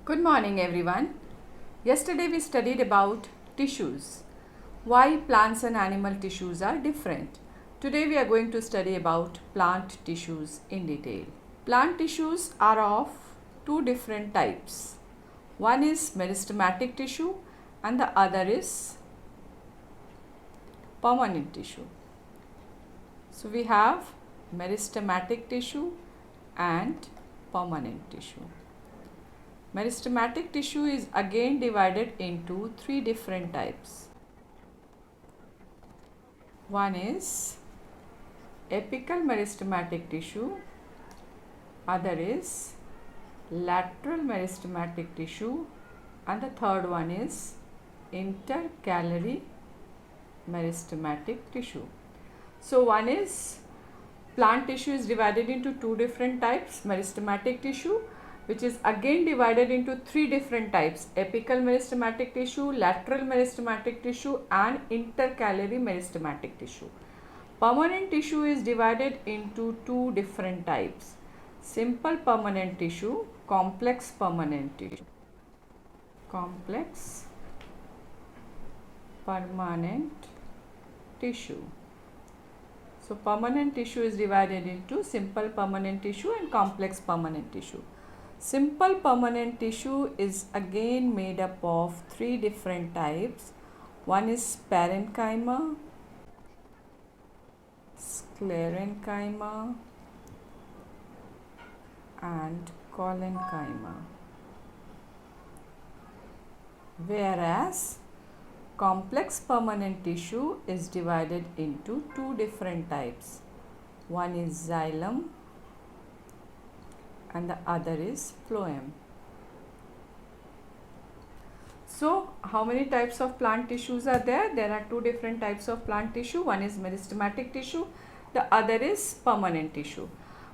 Good morning everyone. Yesterday we studied about tissues. Why plants and animal tissues are different. Today we are going to study about plant tissues in detail. Plant tissues are of two different types. One is meristematic tissue and the other is permanent tissue. So we have meristematic tissue and permanent tissue. Meristematic tissue is again divided into three different types. One is apical meristematic tissue, other is lateral meristematic tissue, and the third one is intercalary meristematic tissue. So one is plant tissue is divided into two different types, meristematic tissue, which is again divided into three different types: apical meristematic tissue, lateral meristematic tissue, and intercalary meristematic tissue. Permanent tissue is divided into two different types: simple permanent tissue, complex permanent tissue. Complex permanent tissue. So permanent tissue is divided into simple permanent tissue and complex permanent tissue. Simple permanent tissue is again made up of three different types. One is parenchyma, sclerenchyma, and collenchyma. Whereas complex permanent tissue is divided into two different types. One is xylem and the other is phloem. So how many types of plant tissues are there? There are two different types of plant tissue. One is meristematic tissue, the other is permanent tissue.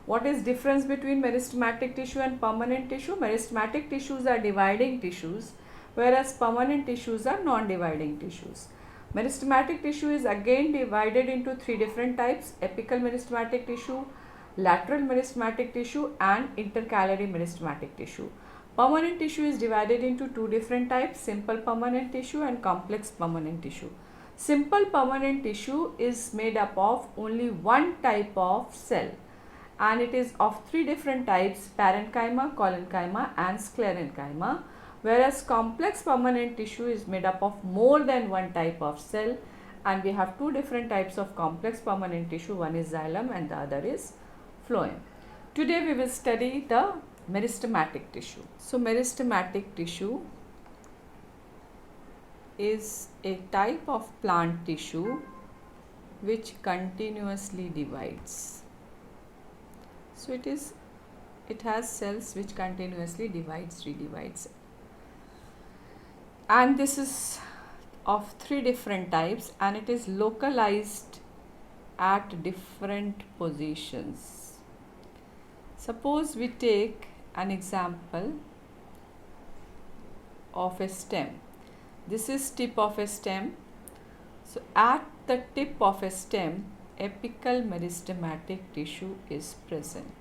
What is difference between meristematic tissue and permanent tissue? Meristematic tissues are dividing tissues, whereas permanent tissues are non-dividing tissues. Meristematic tissue is again divided into three different types: apical meristematic tissue, lateral meristematic tissue, and intercalary meristematic tissue. Permanent tissue is divided into two different types: simple permanent tissue and complex permanent tissue. Simple permanent tissue is made up of only one type of cell, and it is of three different types: parenchyma, collenchyma, and sclerenchyma. Whereas complex permanent tissue is made up of more than one type of cell, and we have two different types of complex permanent tissue. One is xylem and the other is phloem. Today we will study the meristematic tissue. So meristematic tissue is a type of plant tissue which continuously divides. So it has cells which continuously redivides. And this is of three different types, and it is localized at different positions. Suppose we take an example of a stem. This is tip of a stem. So at the tip of a stem, apical meristematic tissue is present.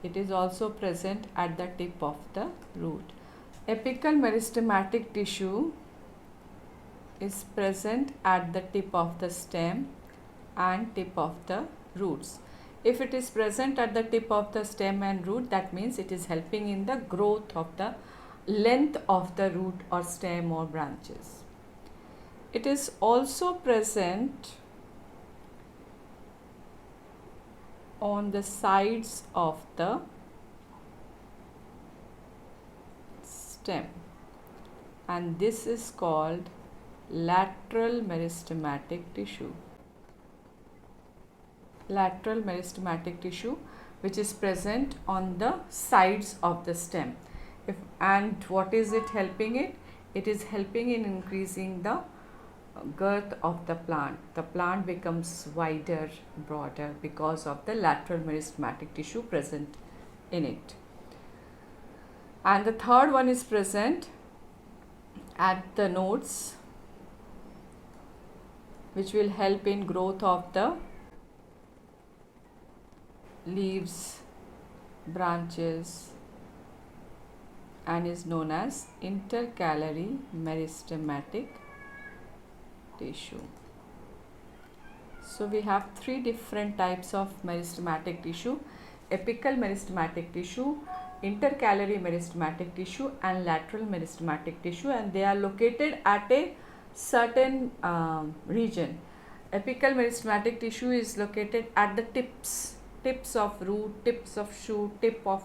It is also present at the tip of the root. Apical meristematic tissue is present at the tip of the stem and tip of the roots. If it is present at the tip of the stem and root, that means it is helping in the growth of the length of the root or stem or branches. It is also present on the sides of the stem, and this is called lateral meristematic tissue. Lateral meristematic tissue, which is present on the sides of the stem. And what is it helping it? It is helping in increasing the girth of the plant. The plant becomes wider, broader because of the lateral meristematic tissue present in it. And the third one is present at the nodes, which will help in growth of the leaves branches and is known as intercalary meristematic tissue. So we have three different types of meristematic tissue: apical meristematic tissue, intercalary meristematic tissue and lateral meristematic tissue, and they are located at a certain region. Apical meristematic tissue is located at the tips of root, tips of shoot, tip of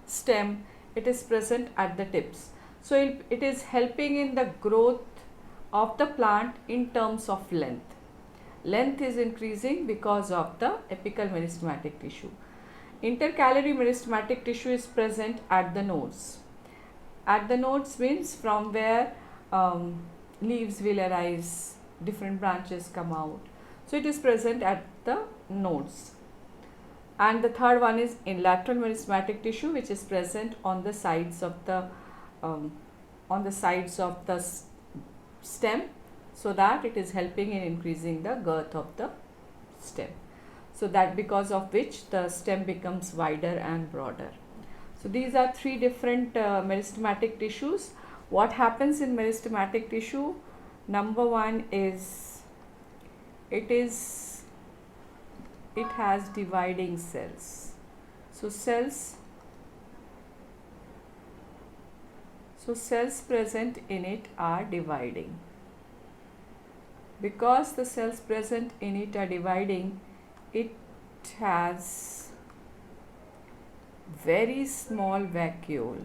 stem. It is present at the tips. So it is helping in the growth of the plant in terms of length. Length is increasing because of the apical meristematic tissue. Intercalary meristematic tissue is present at the nodes. At the nodes means from where leaves will arise, different branches come out. So it is present at the nodes. And the third one is in lateral meristematic tissue, which is present on the sides of the stem, so that it is helping in increasing the girth of the stem. So that because of which the stem becomes wider and broader. So these are three different meristematic tissues. What happens in meristematic tissue? Number one is it has dividing cells. So cells present in it are dividing. Because the cells present in it are dividing, it has very small vacuole,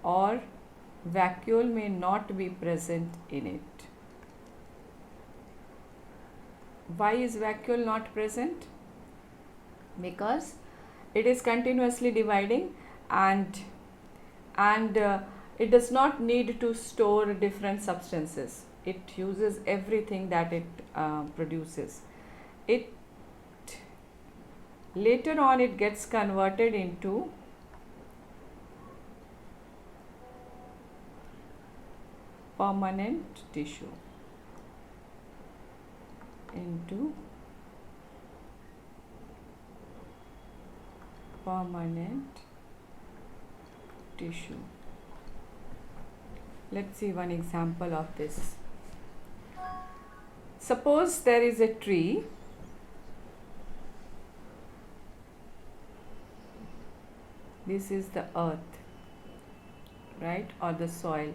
or vacuole may not be present in it. Why is vacuole not present? Because it is continuously dividing and it does not need to store different substances. It uses everything that it produces. Later on it gets converted into permanent tissue. Let's see one example of this. Suppose there is a tree. This is the earth, right, or the soil.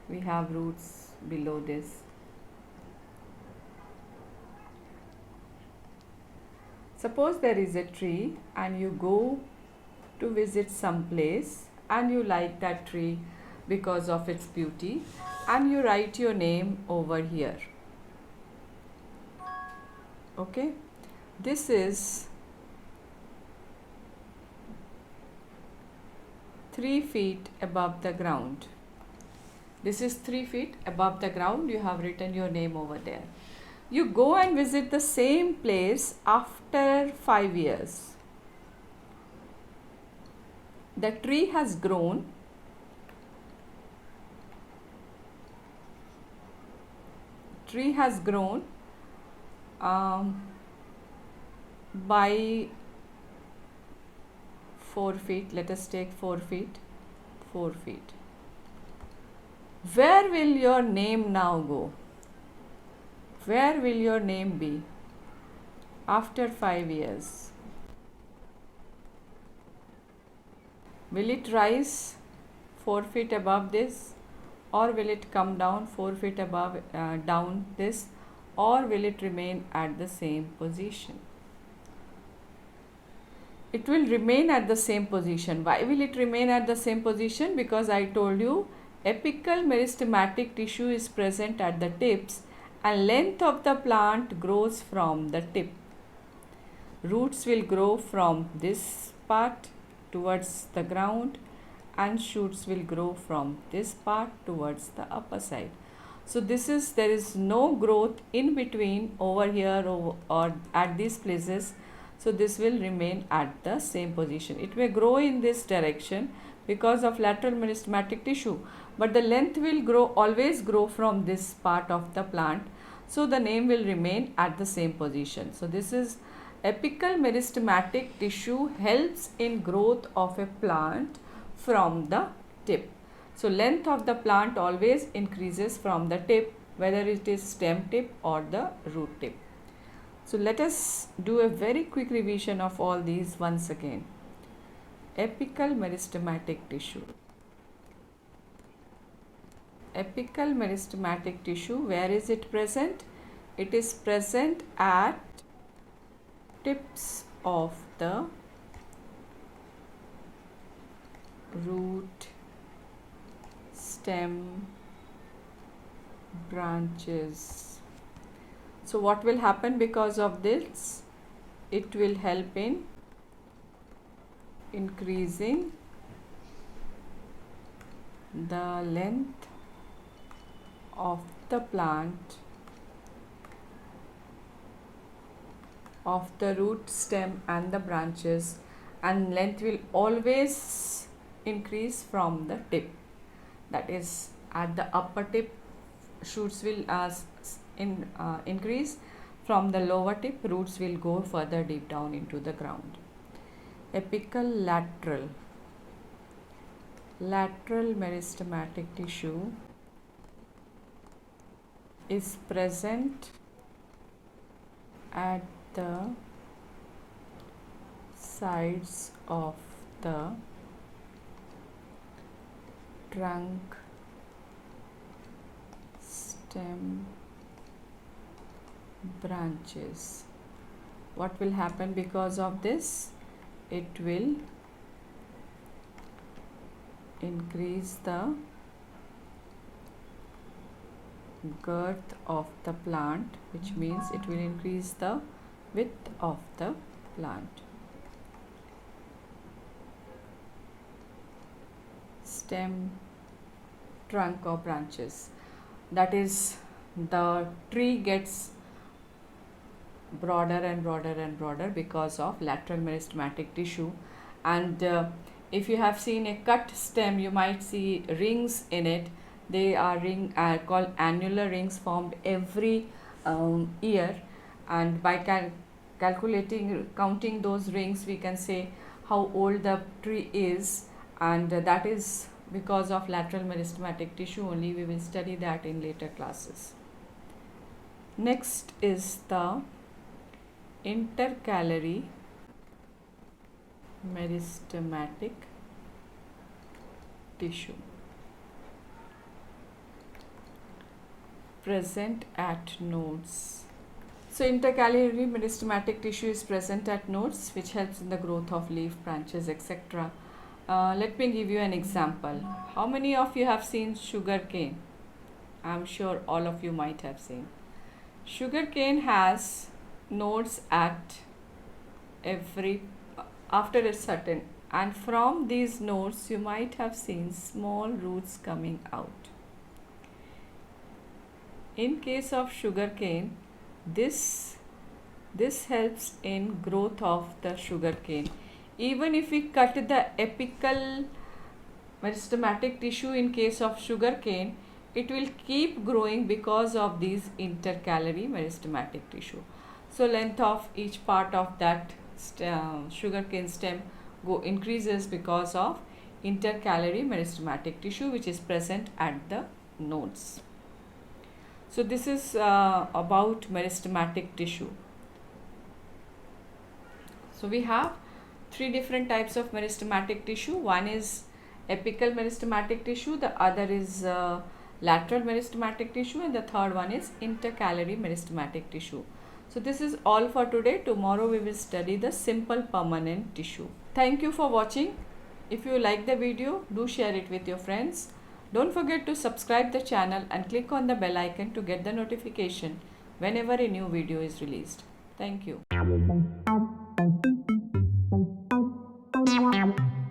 We have roots below this. Suppose there is a tree and you go to visit some place and you like that tree because of its beauty, and you write your name over here. Okay, this is 3 feet above the ground. This is 3 feet above the ground. You have written your name over there. You go and visit the same place after 5 years. The tree has grown. By 4 feet. Let us take 4 feet. 4 feet. Where will your name now go? Where will your name be after 5 years? Will it rise 4 feet above this, or will it come down 4 feet above down this, or will it remain at the same position? It will remain at the same position. Why will it remain at the same position? Because I told you apical meristematic tissue is present at the tips and length of the plant grows from the tip. Roots will grow from this part towards the ground and shoots will grow from this part towards the upper side. So there is no growth in between over here or at these places. So this will remain at the same position. It may grow in this direction because of lateral meristematic tissue, but the length will always grow from this part of the plant. So the name will remain at the same position. So this is Apical meristematic tissue helps in growth of a plant from the tip. So length of the plant always increases from the tip, whether it is stem tip or the root tip. So let us do a very quick revision of all these once again. Apical meristematic tissue. Apical meristematic tissue, where is it present? It is present at tips of the root, stem, branches. So what will happen because of this? It will help in increasing the length of the plant, of the root, stem and the branches, and length will always increase from the tip. That is, at the upper tip shoots will increase, from the lower tip roots will go further deep down into the ground. Apical lateral meristematic tissue is present at the sides of the trunk, stem, branches. What will happen because of this? It will increase the girth of the plant, which means it will increase the width of the plant. Stem, trunk or branches. That is, the tree gets broader and broader and broader because of lateral meristematic tissue. And if you have seen a cut stem, you might see rings in it. They are called annular rings, formed every year, and by counting those rings, we can say how old the tree is, and that is because of lateral meristematic tissue only. We will study that in later classes. Next is the intercalary meristematic tissue, present at nodes. So intercalary meristematic tissue is present at nodes, which helps in the growth of leaf, branches, etc. Let me give you an example. How many of you have seen sugar cane? I am sure all of you might have seen. Sugar cane has nodes at after a certain, and from these nodes you might have seen small roots coming out. In case of sugarcane, this helps in growth of the sugarcane. Even if we cut the apical meristematic tissue in case of sugarcane, it will keep growing because of these intercalary meristematic tissue. So length of each part of that sugarcane stem increases because of intercalary meristematic tissue, which is present at the nodes. So this is about meristematic tissue. So we have three different types of meristematic tissue. One is apical meristematic tissue, the other is lateral meristematic tissue, and the third one is intercalary meristematic tissue. So this is all for today. Tomorrow we will study the simple permanent tissue. Thank you for watching. If you like the video, do share it with your friends. Don't forget to subscribe the channel and click on the bell icon to get the notification whenever a new video is released. Thank you.